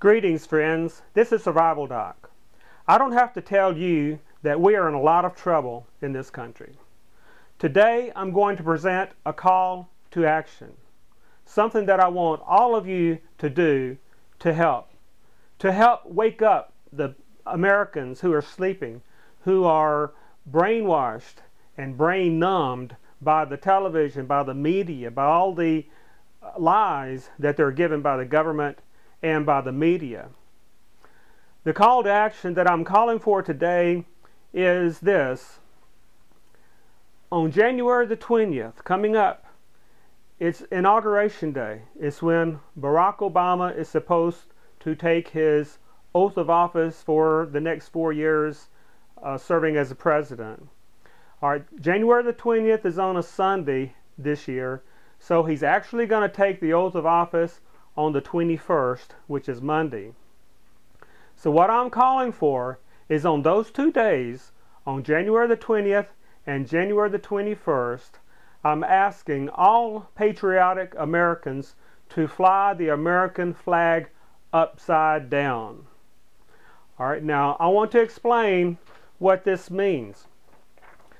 Greetings, friends. This is Survival Doc. I don't have to tell you that we are in a lot of trouble in this country. Today, I'm going to present a call to action. Something that I want all of you to do to help. To help wake up the Americans who are sleeping, who are brainwashed and brain numbed by the television, by the media, by all the lies that they're given by the government and by the media. The call to action that I'm calling for today is this. On January the 20th, coming up, it's Inauguration Day. It's when Barack Obama is supposed to take his oath of office for the next 4 years serving as a president. All right, January the 20th is on a Sunday this year, so he's actually going to take the oath of office on the 21st, which is Monday. So what I'm calling for is on those 2 days, on January the 20th and January the 21st, I'm asking all patriotic Americans to fly the American flag upside down. All right, now I want to explain what this means.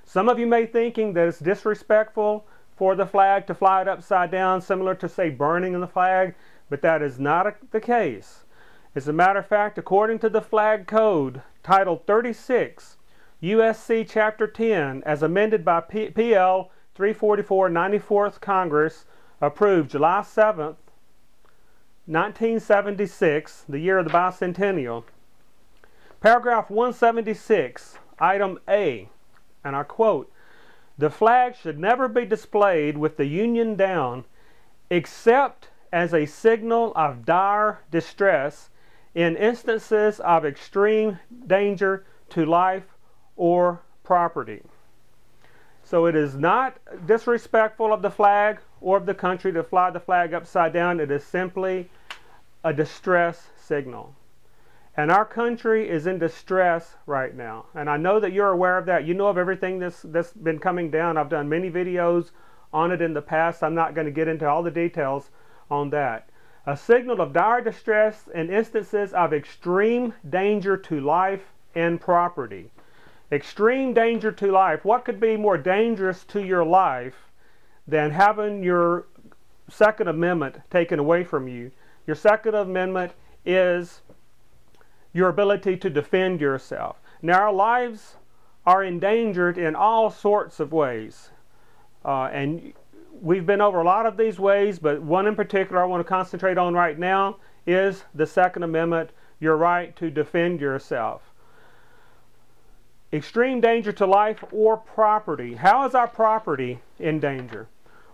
Some of you may be thinking that it's disrespectful for the flag to fly it upside down, similar to, say, burning the flag, but that is not the case. As a matter of fact, according to the Flag Code, Title 36, USC Chapter 10, as amended by PL 344 94th Congress, approved July 7th, 1976, the year of the bicentennial. Paragraph 176, Item A, and I quote, "The flag should never be displayed with the Union down except as a signal of dire distress in instances of extreme danger to life or property." So it is not disrespectful of the flag or of the country to fly the flag upside down. It is simply a distress signal. And our country is in distress right now. And I know that you're aware of that. You know of everything that's been coming down. I've done many videos on it in the past. I'm not going to get into all the details on that. A signal of dire distress in instances of extreme danger to life and property. Extreme danger to life. What could be more dangerous to your life than having your Second Amendment taken away from you? Your Second Amendment is your ability to defend yourself. Now, our lives are endangered in all sorts of ways. And we've been over a lot of these ways, but one in particular I want to concentrate on right now is the Second Amendment, your right to defend yourself. Extreme danger to life or property. How is our property in danger?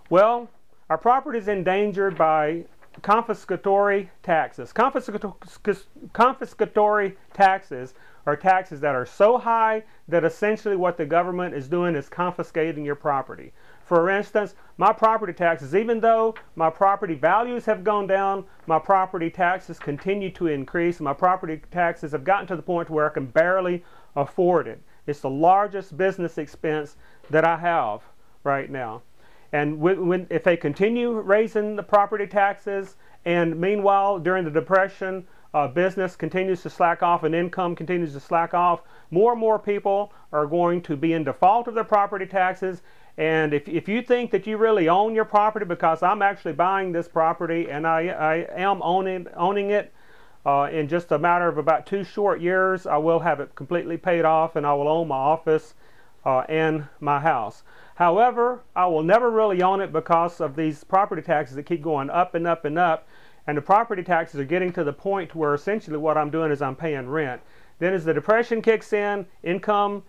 Well, our property is endangered by confiscatory taxes. Confiscatory taxes are taxes that are so high that essentially what the government is doing is confiscating your property. For instance, my property taxes, even though my property values have gone down, my property taxes continue to increase. My property taxes have gotten to the point where I can barely afford it. It's the largest business expense that I have right now. And if they continue raising the property taxes, and meanwhile during the Depression, business continues to slack off and income continues to slack off, more and more people are going to be in default of their property taxes. And if you think that you really own your property, because I'm actually buying this property and I am owning it, in just a matter of about 2 short years, I will have it completely paid off and I will own my office and my house. However, I will never really own it because of these property taxes that keep going up and up and up. And the property taxes are getting to the point where essentially what I'm doing is I'm paying rent. Then as the Depression kicks in, income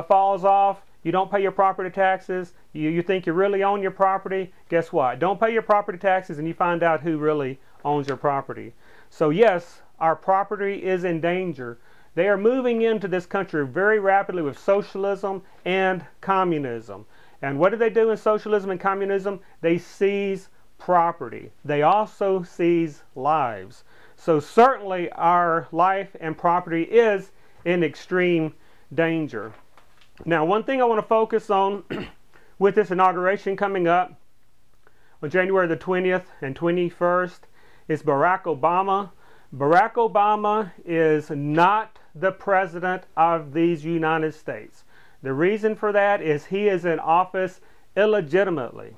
falls off, you don't pay your property taxes, you think you really own your property, guess what? Don't pay your property taxes and you find out who really owns your property. So yes, our property is in danger. They are moving into this country very rapidly with socialism and communism. And what do they do in socialism and communism? They seize property. They also seize lives. So certainly our life and property is in extreme danger. Now, one thing I want to focus on with this inauguration coming up on January the 20th and 21st is Barack Obama Barack Obama is not the president of these United States. The reason for that is he is in office illegitimately.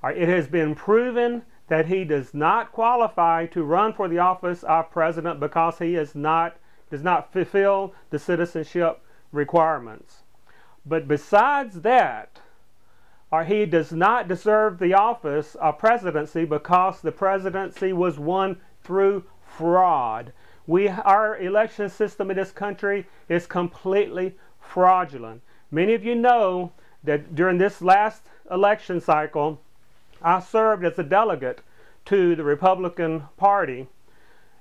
It has been proven that he does not qualify to run for the office of president because he does not fulfill the citizenship requirements. But besides that, he does not deserve the office of presidency because the presidency was won through fraud. Our election system in this country is completely fraudulent. Many of you know that during this last election cycle, I served as a delegate to the Republican Party,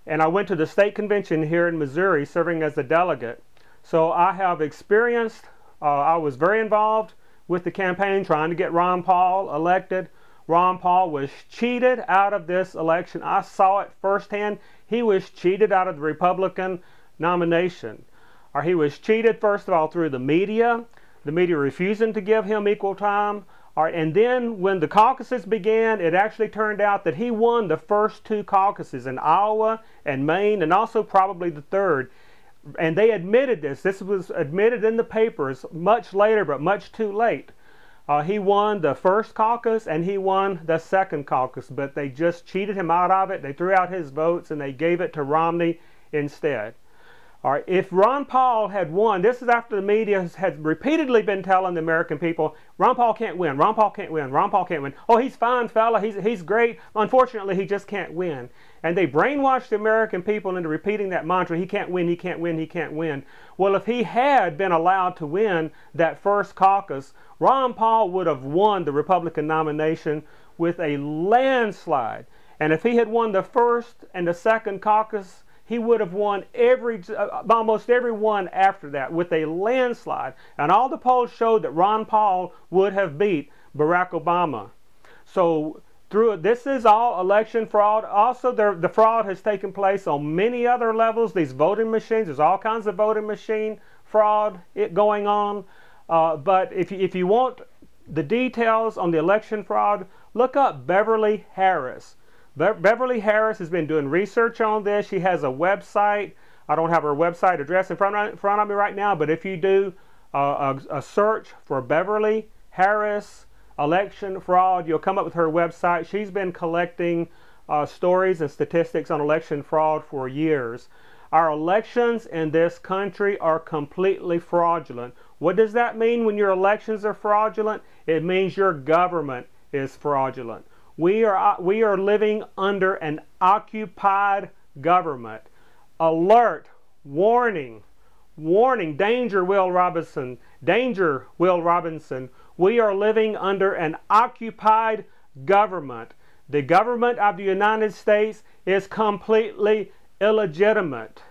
and I went to the state convention here in Missouri serving as a delegate. So I have experienced, I was very involved with the campaign trying to get Ron Paul elected. Ron Paul was cheated out of this election. I saw it firsthand. He was cheated out of the Republican nomination. He was cheated, first of all, through the media refusing to give him equal time. And then when the caucuses began, it actually turned out that he won the first two caucuses in Iowa and Maine, and also probably the third. And they admitted this. This was admitted in the papers much later, but much too late. He won the first caucus and he won the second caucus, but they just cheated him out of it. They threw out his votes and they gave it to Romney instead. If Ron Paul had won, this is after the media had repeatedly been telling the American people, Ron Paul can't win, Ron Paul can't win, Ron Paul can't win. Oh, he's fine, fella, he's great. Unfortunately, he just can't win. And they brainwashed the American people into repeating that mantra, he can't win, he can't win, he can't win. Well, if he had been allowed to win that first caucus, Ron Paul would have won the Republican nomination with a landslide. And if he had won the first and the second caucus, he would have won almost every one after that with a landslide. And all the polls showed that Ron Paul would have beat Barack Obama. So this is all election fraud. Also, the fraud has taken place on many other levels. These voting machines, there's all kinds of voting machine fraud going on. But if you want the details on the election fraud, look up Beverly Harris. Beverly Harris has been doing research on this. She has a website. I don't have her website address in front of me right now, but if you do a search for Beverly Harris election fraud, you'll come up with her website. She's been collecting stories and statistics on election fraud for years. Our elections in this country are completely fraudulent. What does that mean when your elections are fraudulent? It means your government is fraudulent. We are living under an occupied government. Alert, warning, warning, danger, Will Robinson, danger, Will Robinson. We are living under an occupied government. The government of the United States is completely illegitimate.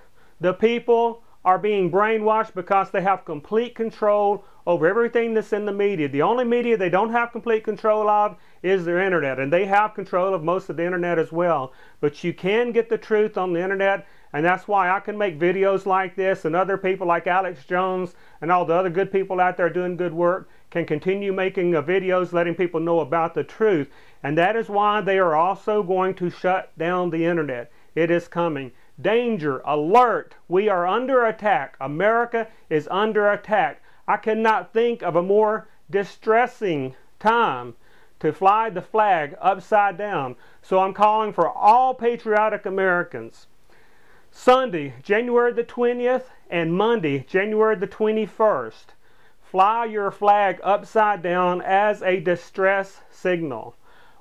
The people are being brainwashed because they have complete control over everything that's in the media. The only media they don't have complete control of is their internet, and they have control of most of the internet as well. But you can get the truth on the internet, and that's why I can make videos like this, and other people like Alex Jones and all the other good people out there doing good work can continue making videos letting people know about the truth. And that is why they are also going to shut down the internet. It is coming. Danger, alert, we are under attack. America is under attack. I cannot think of a more distressing time to fly the flag upside down. So I'm calling for all patriotic Americans. Sunday, January the 20th, and Monday, January the 21st, fly your flag upside down as a distress signal.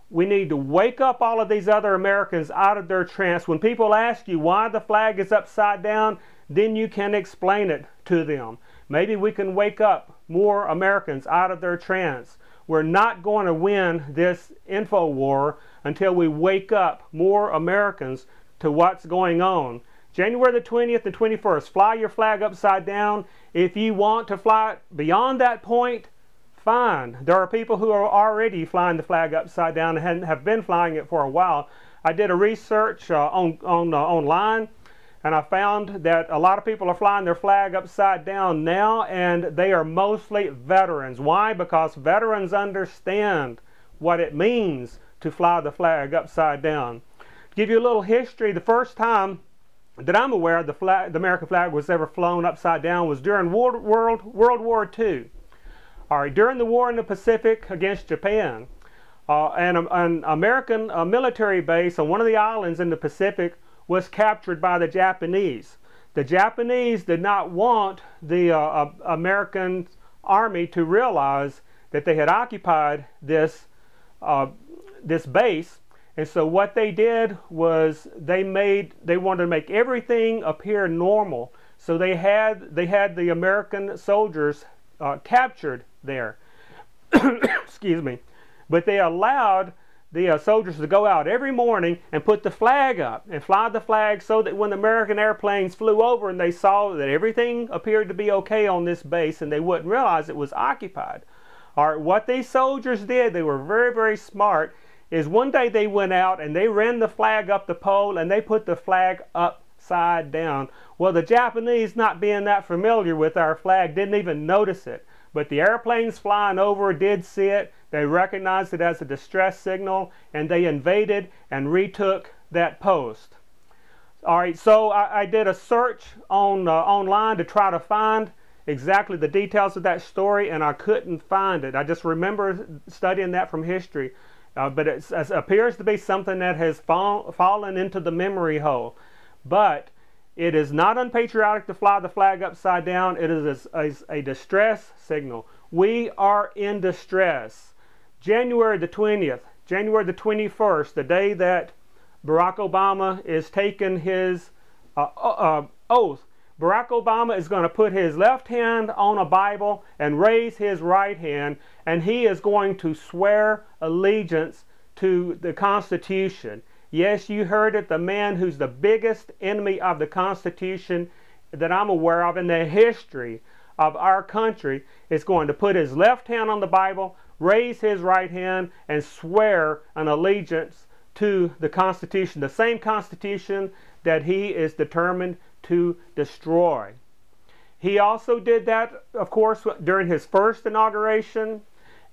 We need to wake up all of these other Americans out of their trance. When people ask you why the flag is upside down, then you can explain it to them. Maybe we can wake up more Americans out of their trance. We're not going to win this info war until we wake up more Americans to what's going on. January the 20th and 21st, fly your flag upside down. If you want to fly it beyond that point, fine. There are people who are already flying the flag upside down and have been flying it for a while. I did a research online, and I found that a lot of people are flying their flag upside down now, and they are mostly veterans. Why? Because veterans understand what it means to fly the flag upside down. give you a little history, the first time that I'm aware of the American flag was ever flown upside down was during World War II. All right, during the war in the Pacific against Japan, an American military base on one of the islands in the Pacific was captured by the Japanese. The Japanese did not want the American army to realize that they had occupied this base, and so what they did was they wanted to make everything appear normal. So they had the American soldiers captured there. Excuse me. But they allowed the soldiers to go out every morning and put the flag up and fly the flag, so that when the American airplanes flew over and they saw that everything appeared to be okay on this base, and they wouldn't realize it was occupied. All right, what these soldiers did, they were very, very smart, is one day they went out and they ran the flag up the pole and they put the flag upside down. Well, the Japanese, not being that familiar with our flag, didn't even notice it. But the airplanes flying over did see it. They recognized it as a distress signal, and they invaded and retook that post. All right, so I did a search online to try to find exactly the details of that story, and I couldn't find it. I just remember studying that from history. But it appears to be something that has fallen into the memory hole. But it is not unpatriotic to fly the flag upside down. It is a distress signal. We are in distress. January the 20th, January the 21st, the day that Barack Obama is taking his oath, Barack Obama is going to put his left hand on a Bible and raise his right hand, and he is going to swear allegiance to the Constitution. Yes, you heard it. The man who's the biggest enemy of the Constitution that I'm aware of in the history of our country is going to put his left hand on the Bible, raise his right hand, and swear an allegiance to the Constitution, the same Constitution that he is determined to destroy. He also did that, of course, during his first inauguration,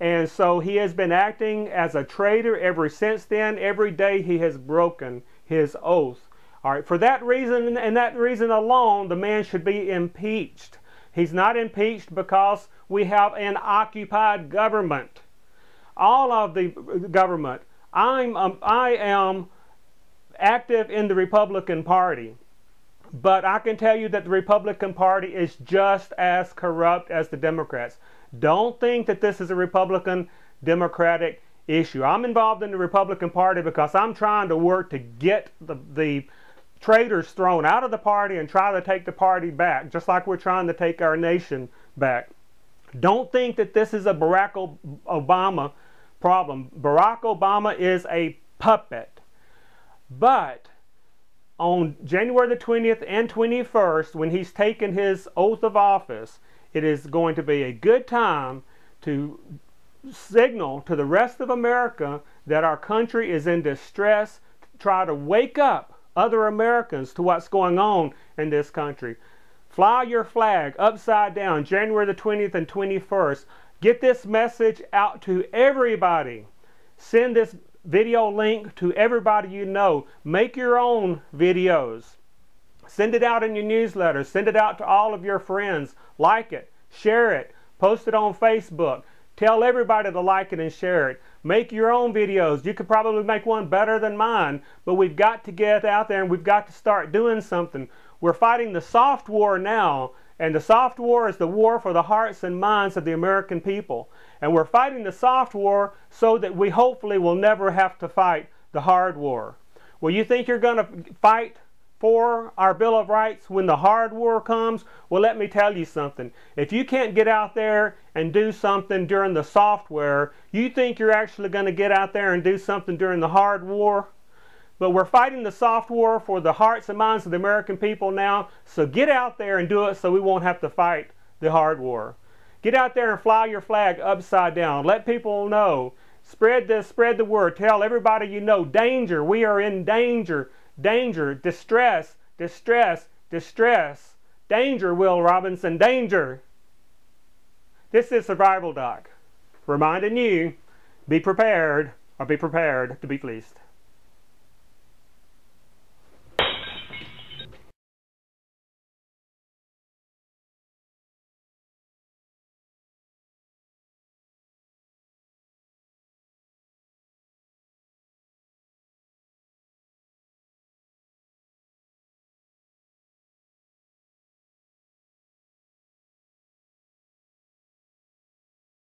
and so he has been acting as a traitor ever since then. Every day he has broken his oath. All right, for that reason and that reason alone, the man should be impeached. He's not impeached because we have an occupied government. All of the government. I am active in the Republican Party. But I can tell you that the Republican Party is just as corrupt as the Democrats. Don't think that this is a Republican-Democratic issue. I'm involved in the Republican Party because I'm trying to work to get the traitors thrown out of the party and try to take the party back, just like we're trying to take our nation back. Don't think that this is a Barack Obama problem. Barack Obama is a puppet. But on January the 20th and 21st, when he's taken his oath of office, it is going to be a good time to signal to the rest of America that our country is in distress, to try to wake up other Americans to what's going on in this country. Fly your flag upside down January the 20th and 21st. Get this message out to everybody. Send this video link to everybody you know. Make your own videos. Send it out in your newsletter. Send it out to all of your friends. Like it. Share it. Post it on Facebook. Tell everybody to like it and share it. Make your own videos. You could probably make one better than mine, but we've got to get out there and we've got to start doing something. We're fighting the soft war now, and the soft war is the war for the hearts and minds of the American people. And we're fighting the soft war so that we hopefully will never have to fight the hard war. Well, you think you're going to fight for our Bill of Rights when the hard war comes? Well, let me tell you something. If you can't get out there and do something during the software, you think you're actually going to get out there and do something during the hard war? But we're fighting the soft war for the hearts and minds of the American people now, so get out there and do it so we won't have to fight the hard war. Get out there and fly your flag upside down. Let people know. Spread the word. Tell everybody you know. Danger. We are in danger. Danger. Distress. Distress. Distress. Danger, Will Robinson. Danger. This is Survival Doc, reminding you, be prepared, or be prepared to be fleeced.